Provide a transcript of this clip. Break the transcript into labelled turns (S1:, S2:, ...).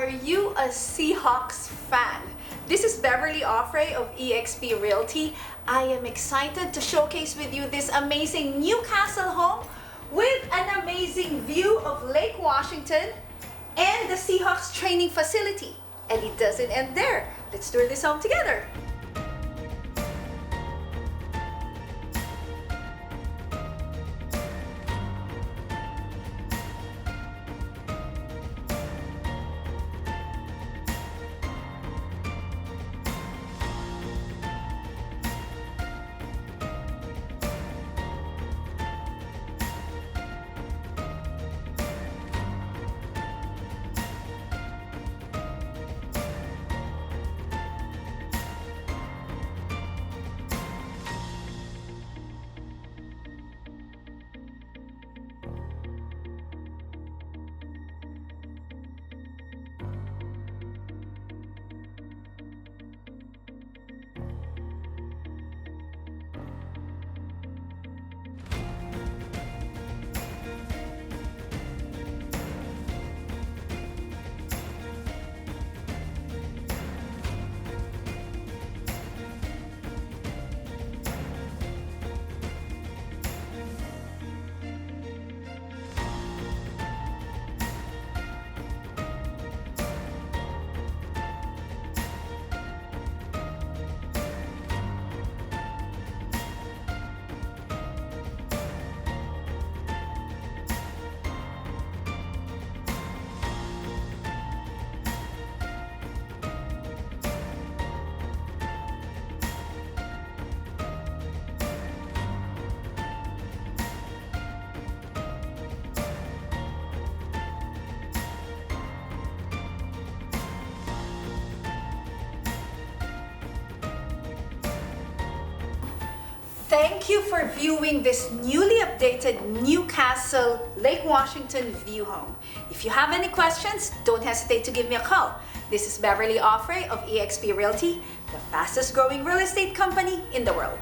S1: Are you a Seahawks fan? This is Beverly Auffray of eXp Realty. I am excited to showcase with you this amazing Newcastle home with an amazing view of Lake Washington and the Seahawks training facility. And it doesn't end there. Let's tour this home together. Thank you for viewing this newly updated Newcastle Lake Washington view home. If you have any questions, don't hesitate to give me a call. This is Beverly Auffray of eXp Realty, the fastest growing real estate company in the world.